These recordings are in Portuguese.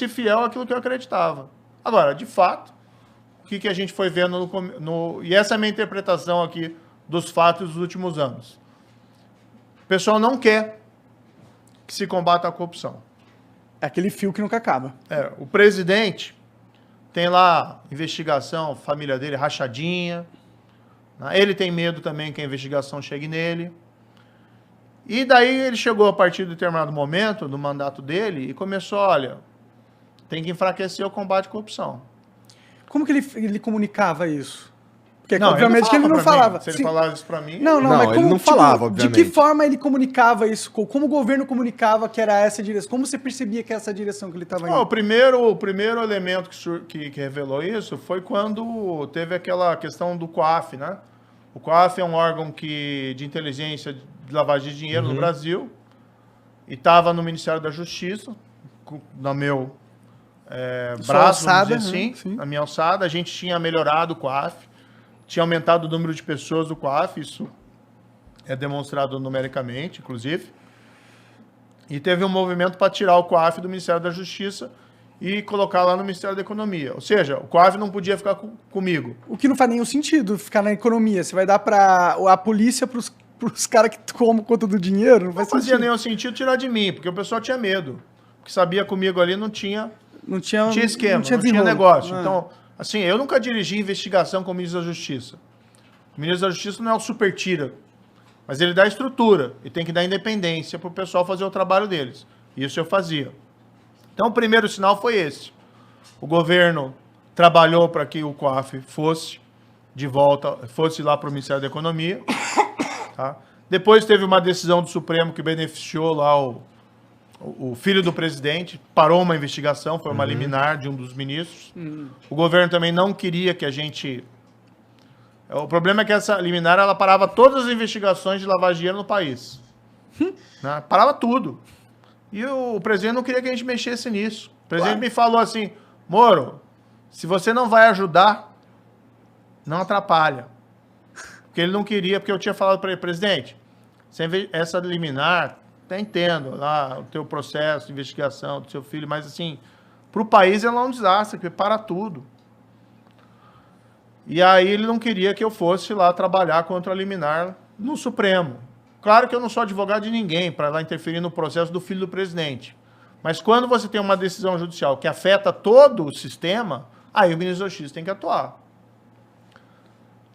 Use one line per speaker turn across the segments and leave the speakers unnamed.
ser fiel àquilo que eu acreditava. Agora, de fato, o que a gente foi vendo e essa é a minha interpretação aqui dos fatos dos últimos anos. O pessoal não quer que se combata a corrupção.
É aquele fio que nunca acaba.
O presidente tem lá investigação, família dele rachadinha. Ele tem medo também que a investigação chegue nele. E daí ele chegou a partir de determinado momento do mandato dele e começou, olha, tem que enfraquecer o combate à corrupção.
Como que ele comunicava isso? Porque,
não,
obviamente, que ele não falava.
Se ele falasse isso pra mim...
Não,
mas
como,
ele não falava, obviamente.
De que forma ele comunicava isso? Como o governo comunicava que era essa direção? Como você percebia que é essa direção que ele estava indo?
O primeiro elemento que revelou isso foi quando teve aquela questão do COAF, né? O COAF é um órgão de inteligência de lavagem de dinheiro no Brasil e estava no Ministério da Justiça, no meu braço,
alçada,
vamos dizer assim, na minha alçada. A gente tinha melhorado o COAF, tinha aumentado o número de pessoas do COAF, isso é demonstrado numericamente, inclusive. E teve um movimento para tirar o COAF do Ministério da Justiça e colocar lá no Ministério da Economia. Ou seja, o COAF não podia ficar comigo.
O que não faz nenhum sentido ficar na economia. Você vai dar para a polícia para os caras que tomam conta do dinheiro? Não
fazia nenhum sentido tirar de mim, porque o pessoal tinha medo. Porque sabia comigo ali não tinha esquema, não tinha negócio. Então, assim, eu nunca dirigi investigação com o ministro da Justiça. O ministro da Justiça não é o super tira, mas ele dá estrutura e tem que dar independência para o pessoal fazer o trabalho deles. Isso eu fazia. Então, o primeiro sinal foi esse. O governo trabalhou para que o COAF fosse de volta, fosse lá para o Ministério da Economia. Tá? Depois teve uma decisão do Supremo que beneficiou lá o filho do presidente, parou uma investigação, foi uma liminar de um dos ministros. O governo também não queria que a gente... O problema é que essa liminar, ela parava todas as investigações de lavagem de dinheiro no país. Né? Parava tudo. E o presidente não queria que a gente mexesse nisso. O presidente me falou assim, Moro, se você não vai ajudar, não atrapalha. Porque ele não queria, porque eu tinha falado para ele, presidente, essa liminar, até entendo lá o teu processo de investigação do seu filho, mas assim, para o país ela é um desastre, que para tudo. E aí ele não queria que eu fosse lá trabalhar contra a liminar no Supremo. Claro que eu não sou advogado de ninguém para lá interferir no processo do filho do presidente. Mas quando você tem uma decisão judicial que afeta todo o sistema, aí o ministro da Justiça tem que atuar.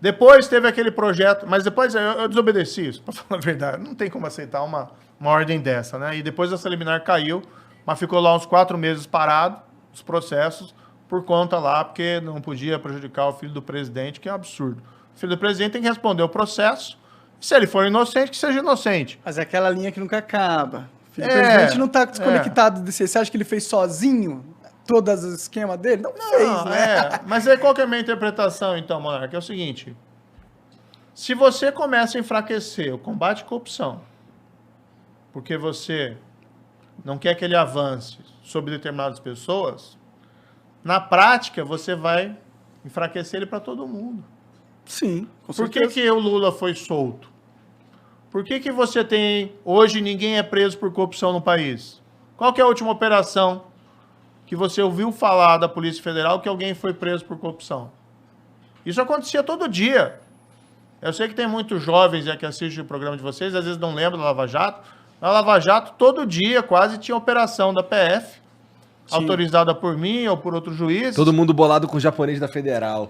Depois teve aquele projeto, mas depois eu desobedeci isso, para falar a verdade. Não tem como aceitar uma ordem dessa, né? E depois essa liminar caiu, mas ficou lá uns 4 meses parado, os processos, por conta lá, porque não podia prejudicar o filho do presidente, que é um absurdo. O filho do presidente tem que responder o processo. Se ele for inocente, que seja inocente.
Mas é aquela linha que nunca acaba. O filho do presidente não está desconectado desse. Você acha que ele fez sozinho todos os esquemas dele? Não fez, né?
Mas aí qual que é a minha interpretação, então, Monarca? É o seguinte. Se você começa a enfraquecer o combate à corrupção, porque você não quer que ele avance sobre determinadas pessoas, na prática você vai enfraquecer ele para todo mundo.
Sim, com
certeza. Por
certeza.
que o Lula foi solto? Por que você tem... Hoje ninguém é preso por corrupção no país? Qual que é a última operação que você ouviu falar da Polícia Federal que alguém foi preso por corrupção? Isso acontecia todo dia. Eu sei que tem muitos jovens que assistem o programa de vocês, às vezes não lembram da Lava Jato. Na Lava Jato, todo dia quase tinha operação da PF, autorizada por mim ou por outro juiz.
Todo mundo bolado com o japonês da Federal.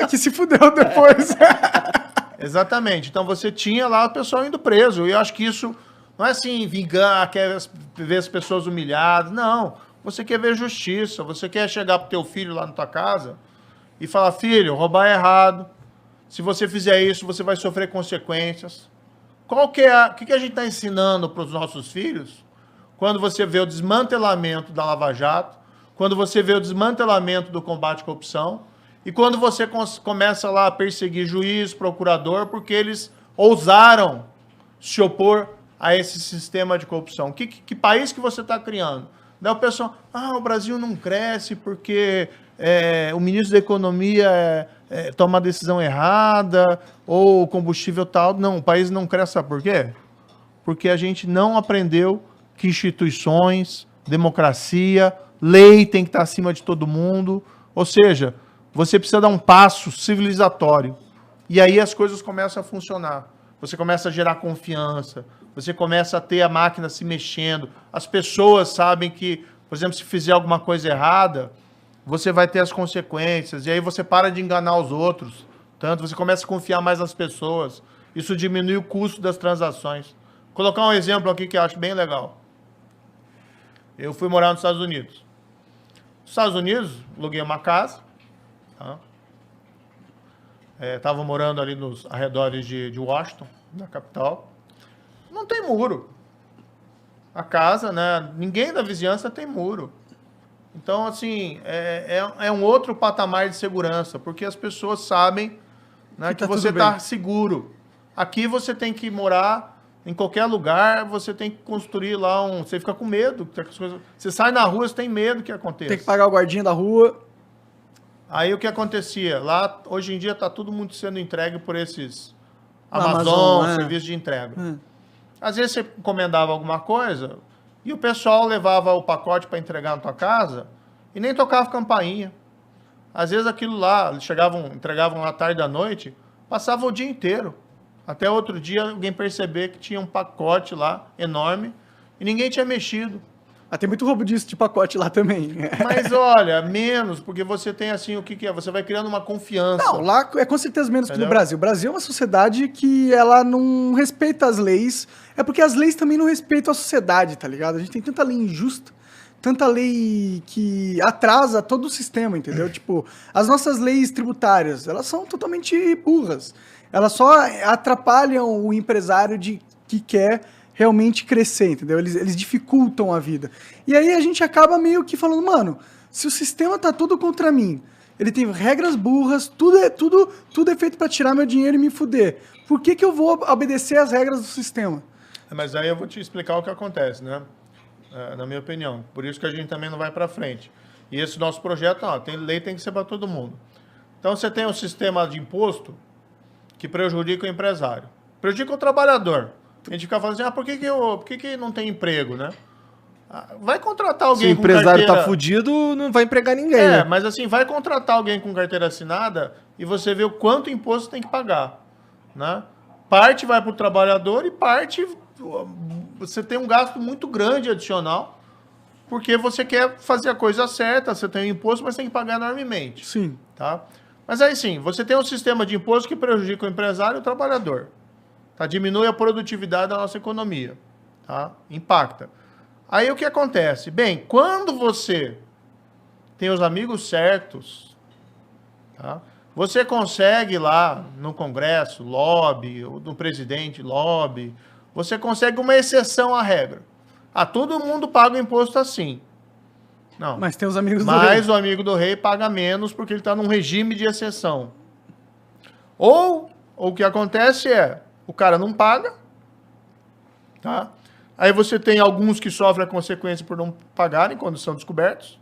Que se fudeu depois.
Exatamente. Então você tinha lá o pessoal indo preso. E eu acho que isso não é assim, vingar, quer ver as pessoas humilhadas. Não. Você quer ver justiça. Você quer chegar pro teu filho lá na tua casa e falar, filho, roubar é errado. Se você fizer isso, você vai sofrer consequências. O que a gente está ensinando para os nossos filhos quando você vê o desmantelamento da Lava Jato, quando você vê o desmantelamento do combate à corrupção e quando você começa lá a perseguir juiz, procurador, porque eles ousaram se opor a esse sistema de corrupção? Que país que você está criando? Daí o pessoal, o Brasil não cresce porque o ministro da Economia toma a decisão errada, ou o combustível tal. Não, o país não cresce, sabe por quê? Porque a gente não aprendeu que instituições, democracia, lei tem que estar acima de todo mundo. Ou seja, você precisa dar um passo civilizatório. E aí as coisas começam a funcionar. Você começa a gerar confiança, você começa a ter a máquina se mexendo. As pessoas sabem que, por exemplo, se fizer alguma coisa errada, você vai ter as consequências. E aí você para de enganar os outros. Tanto você começa a confiar mais nas pessoas. Isso diminui o custo das transações. Vou colocar um exemplo aqui que eu acho bem legal. Eu fui morar nos Estados Unidos. Nos Estados Unidos, aluguei uma casa. Tá? Estava morando ali nos arredores de Washington, na capital. Não tem muro. A casa, né? Ninguém da vizinhança tem muro. Então, assim, é um outro patamar de segurança, porque as pessoas sabem, né, que você está seguro. Aqui você tem que morar em qualquer lugar, você tem que construir lá Você fica com medo. Você sai na rua, você tem medo que aconteça.
Tem que pagar o guardinha da rua.
Aí o que acontecia? Lá, hoje em dia, está tudo muito sendo entregue por esses Amazon, serviços de entrega. Às vezes você encomendava alguma coisa e o pessoal levava o pacote para entregar na tua casa e nem tocava campainha. Às vezes aquilo lá, eles entregavam à tarde da noite, passava o dia inteiro. Até outro dia alguém perceber que tinha um pacote lá enorme e ninguém tinha mexido.
Tem muito roubo disso de pacote lá também.
Mas olha, menos, porque você tem assim, o que é? Você vai criando uma confiança.
Não, lá é com certeza menos que no Brasil. O Brasil é uma sociedade que ela não respeita as leis. É porque as leis também não respeitam a sociedade, tá ligado? A gente tem tanta lei injusta, tanta lei que atrasa todo o sistema, entendeu? Tipo, as nossas leis tributárias, elas são totalmente burras. Elas só atrapalham o empresário que quer realmente crescer, entendeu? Eles dificultam a vida. E aí a gente acaba meio que falando, mano, se o sistema tá tudo contra mim, ele tem regras burras, tudo é feito para tirar meu dinheiro e me fuder. Por que eu vou obedecer às regras do sistema?
Mas aí eu vou te explicar o que acontece, né? Na minha opinião. Por isso que a gente também não vai para frente. E esse nosso projeto, lei tem que ser para todo mundo. Então você tem um sistema de imposto que prejudica o empresário. Prejudica o trabalhador. A gente fica falando assim, por que não tem emprego, né? Vai contratar alguém com carteira...
Se o empresário tá fudido, não vai empregar ninguém, né?
Mas assim, vai contratar alguém com carteira assinada e você vê o quanto imposto tem que pagar, né? Parte vai para o trabalhador e parte... Você tem um gasto muito grande adicional, porque você quer fazer a coisa certa, você tem o imposto, mas tem que pagar enormemente.
Sim.
Tá? Mas aí sim, você tem um sistema de imposto que prejudica o empresário e o trabalhador. Tá? Diminui a produtividade da nossa economia. Tá? Impacta. Aí o que acontece? Bem, quando você tem os amigos certos, tá? Você consegue lá no Congresso, lobby, ou no presidente, lobby, você consegue uma exceção à regra. Todo mundo paga o imposto assim. Não.
Mas tem os amigos do rei.
Mas o amigo do rei paga menos porque ele está num regime de exceção. Ou o que acontece o cara não paga, tá? Aí você tem alguns que sofrem a consequência por não pagarem quando são descobertos,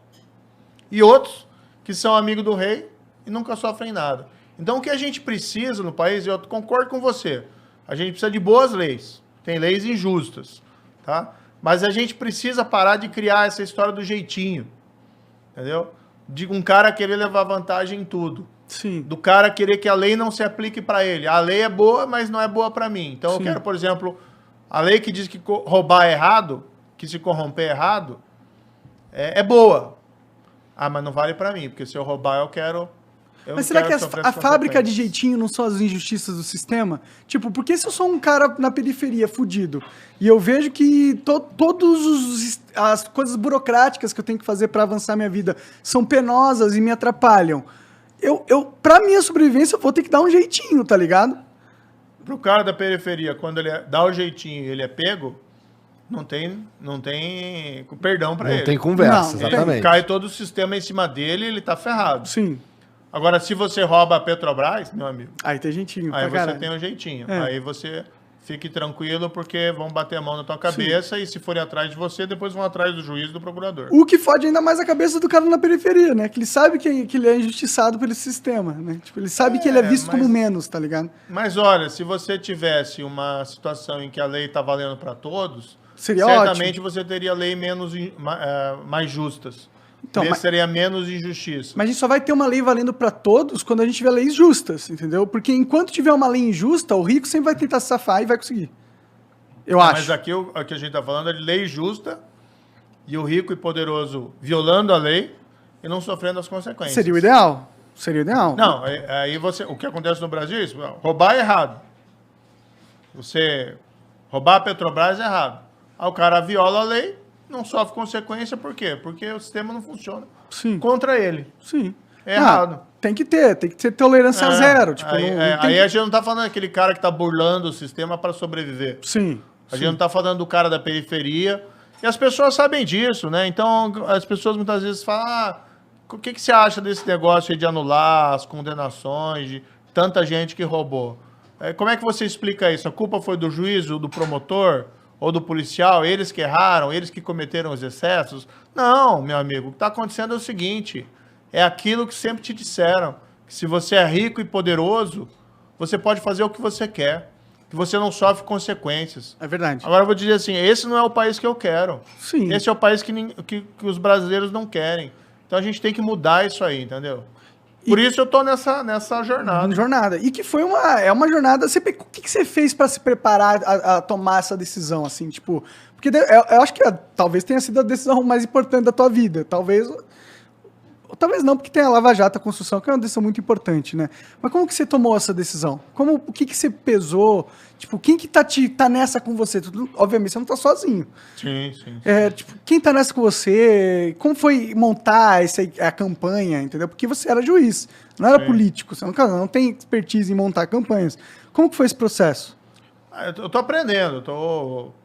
e outros que são amigos do rei e nunca sofrem nada. Então o que a gente precisa no país, eu concordo com você, a gente precisa de boas leis, tem leis injustas, tá? Mas a gente precisa parar de criar essa história do jeitinho, entendeu? De um cara querer levar vantagem em tudo.
Sim.
Do cara querer que a lei não se aplique para ele. A lei é boa, mas não é boa para mim. Então eu quero, por exemplo, a lei que diz que roubar é errado, que se corromper é errado, é boa. Mas não vale para mim, porque se eu roubar eu quero...
Mas será que a fábrica de jeitinho não são as injustiças do sistema? Tipo, porque se eu sou um cara na periferia fudido e eu vejo que todas as coisas burocráticas que eu tenho que fazer para avançar minha vida são penosas e me atrapalham, pra minha sobrevivência, eu vou ter que dar um jeitinho, tá ligado?
Pro cara da periferia, quando ele dá o jeitinho e ele é pego, não tem perdão para ele.
Não tem conversa, exatamente.
Cai todo o sistema em cima dele e ele tá ferrado.
Sim.
Agora, se você rouba a Petrobras, meu amigo...
Aí tem jeitinho.
Aí você tem um jeitinho. Aí você fique tranquilo, porque vão bater a mão na tua cabeça. Sim. E se forem atrás de você, depois vão atrás do juiz e do procurador.
O que fode ainda mais a cabeça do cara na periferia, né? Que ele sabe que ele é injustiçado pelo sistema, né? Tipo, ele sabe que ele é visto como menos, tá ligado?
Mas olha, se você tivesse uma situação em que a lei tá valendo para todos,
seria
certamente
ótimo.
Você teria lei mais justas. Então, seria menos injustiça.
Mas a gente só vai ter uma lei valendo para todos quando a gente tiver leis justas, entendeu? Porque enquanto tiver uma lei injusta, o rico sempre vai tentar se safar e vai conseguir. Eu acho.
Mas aqui o que a gente está falando é de lei justa e o rico e poderoso violando a lei e não sofrendo as consequências.
Seria o ideal. Seria o ideal.
Não, aí o que acontece no Brasil é isso. Roubar é errado. Você roubar a Petrobras é errado. Aí o cara viola a lei, não sofre consequência, por quê? Porque o sistema não funciona.
Sim.
Contra ele.
Sim.
É errado.
Tem que ter tolerância zero. Tipo,
aí a gente não tá falando daquele cara que tá burlando o sistema para sobreviver.
Sim.
A gente não tá falando do cara da periferia. E as pessoas sabem disso, né? Então, as pessoas muitas vezes falam, o que você acha desse negócio aí de anular as condenações de tanta gente que roubou? Como é que você explica isso? A culpa foi do juiz, do promotor ou do policial? Eles que erraram? Eles que cometeram os excessos? Não, meu amigo. O que está acontecendo é o seguinte. É aquilo que sempre te disseram. Que se você é rico e poderoso, você pode fazer o que você quer. Que você não sofre consequências.
É verdade.
Agora eu vou dizer assim, esse não é o país que eu quero.
Sim.
Esse é o país que os brasileiros não querem. Então a gente tem que mudar isso aí, entendeu? Por isso eu tô nessa jornada.
E que foi uma jornada... O que você fez para se preparar a tomar essa decisão, assim, tipo... Porque eu acho que talvez tenha sido a decisão mais importante da tua vida. Talvez não, porque tem a Lava Jato, a construção, que é uma decisão muito importante, né? Mas como que você tomou essa decisão? O que você pesou? Tipo, quem que tá nessa com você? Obviamente, você não tá sozinho.
Sim.
Tipo, quem tá nessa com você? Como foi montar a campanha, entendeu? Porque você era juiz, não era político. Você não tem expertise em montar campanhas. Como que foi esse processo?
Eu tô aprendendo.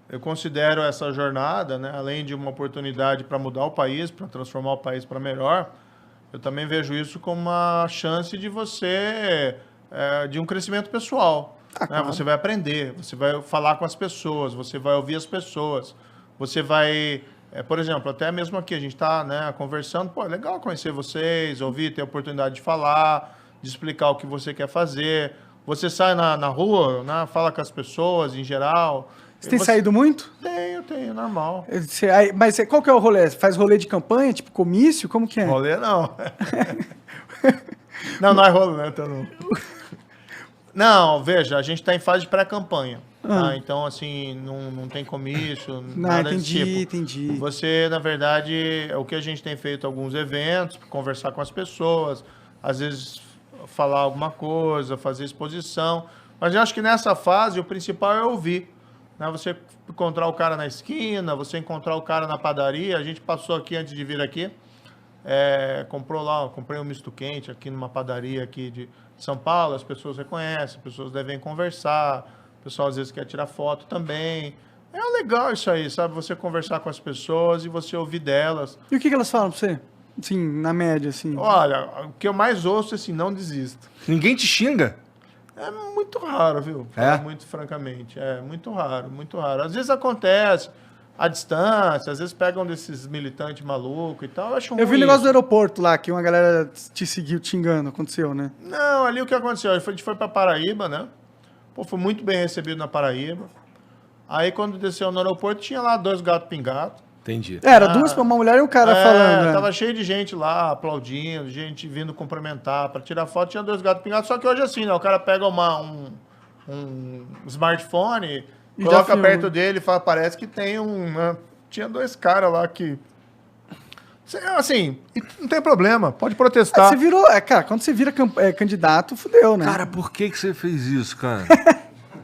Eu considero essa jornada, né, além de uma oportunidade para mudar o país, para transformar o país para melhor, eu também vejo isso como uma chance de você, de um crescimento pessoal. Claro. Você vai aprender, você vai falar com as pessoas, você vai ouvir as pessoas, você vai, por exemplo, até mesmo aqui a gente está, né, conversando, é legal conhecer vocês, ouvir, ter a oportunidade de falar, de explicar o que você quer fazer. Você sai na rua, né, fala com as pessoas em geral.
Você tem saído muito?
Tenho, normal.
Mas qual que é o rolê? Você faz rolê de campanha, tipo comício? Como que é?
Rolê não. não é rolê, então não. Não, veja, a gente está em fase de pré-campanha. Tá? Então, assim, não tem comício, nada desse tipo.
Entendi.
Você, na verdade, o que a gente tem feito alguns eventos, conversar com as pessoas, às vezes falar alguma coisa, fazer exposição. Mas eu acho que nessa fase o principal é ouvir. Você encontrar o cara na esquina, você encontrar o cara na padaria. A gente passou aqui antes de vir aqui, comprei um misto quente aqui numa padaria aqui de São Paulo. As pessoas reconhecem, as pessoas devem conversar, o pessoal às vezes quer tirar foto também. É legal isso aí, sabe? Você conversar com as pessoas e você ouvir delas.
E o que elas falam pra você? Assim, na média, assim.
Olha, o que eu mais ouço é assim, não desista.
Ninguém te xinga?
É muito raro, viu? Muito francamente. É muito raro, muito raro. Às vezes acontece à distância, às vezes pegam desses militantes malucos e tal. Eu
vi o negócio do aeroporto lá, que uma galera te seguiu te engano, aconteceu, né?
Não, ali o que aconteceu? A gente foi pra Paraíba, né? Foi muito bem recebido na Paraíba. Aí quando desceu no aeroporto, tinha lá 2 gatos pingados.
Entendi.
Era uma mulher e um cara falando. Né?
Tava cheio de gente lá, aplaudindo, gente vindo cumprimentar, para tirar foto, tinha 2 gatos pingados. Só que hoje assim, né? O cara pega um smartphone, coloca perto dele e fala, parece que tem né? Tinha 2 caras lá que... Assim, não tem problema, pode protestar.
Você virou... cara, quando você vira candidato, fudeu, né?
Cara, por que você fez isso, cara?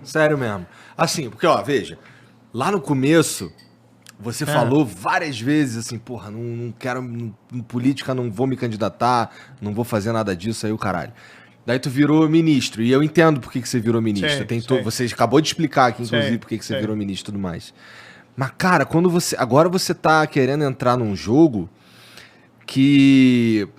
Sério mesmo. Assim, porque, veja, lá no começo... Você falou várias vezes assim, porra, não quero, em política não vou me candidatar, não vou fazer nada disso, aí o caralho. Daí tu virou ministro, e eu entendo por que você virou ministro. Você acabou de explicar aqui, inclusive, por que você virou ministro e tudo mais. Mas, cara, agora você tá querendo entrar num jogo que...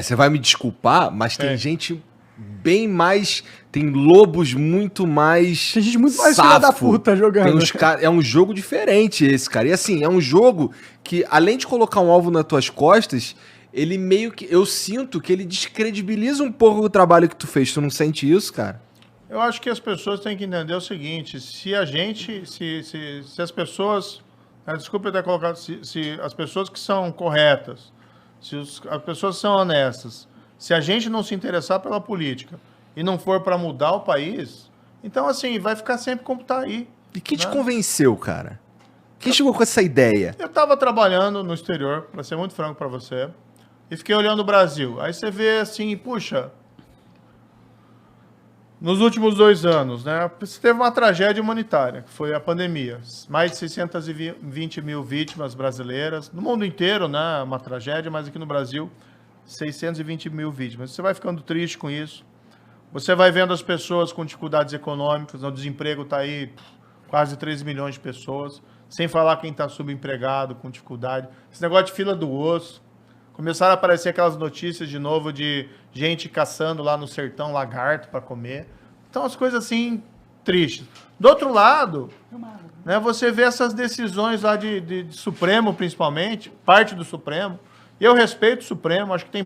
você vai me desculpar, mas tem gente... bem mais... Tem lobos muito mais...
Tem gente muito mais filha da puta jogando.
É um jogo diferente esse, cara. E assim, é um jogo que, além de colocar um alvo nas tuas costas, ele meio que... Eu sinto que ele descredibiliza um pouco o trabalho que tu fez. Tu não sente isso, cara?
Eu acho que as pessoas têm que entender o seguinte. Se a gente... Se as pessoas... Desculpa eu ter colocado... Se as pessoas que são corretas, se as pessoas são honestas, se a gente não se interessar pela política e não for para mudar o país, então, assim, vai ficar sempre como tá aí.
E quem te convenceu, cara? Quem chegou com essa ideia?
Eu estava trabalhando no exterior, para ser muito franco para você, e fiquei olhando o Brasil. Aí você vê assim, puxa, nos últimos 2 anos, né, você teve uma tragédia humanitária, que foi a pandemia. Mais de 620 mil vítimas brasileiras, no mundo inteiro, né, uma tragédia, mas aqui no Brasil, 620 mil vítimas. Você vai ficando triste com isso. Você vai vendo as pessoas com dificuldades econômicas, o desemprego está aí, quase 3 milhões de pessoas, sem falar quem está subempregado, com dificuldade. Esse negócio de fila do osso. Começaram a aparecer aquelas notícias de novo de gente caçando lá no sertão lagarto para comer. Então, as coisas assim, tristes. Do outro lado, né, você vê essas decisões lá de Supremo, principalmente, parte do Supremo. E eu respeito o Supremo, acho que tem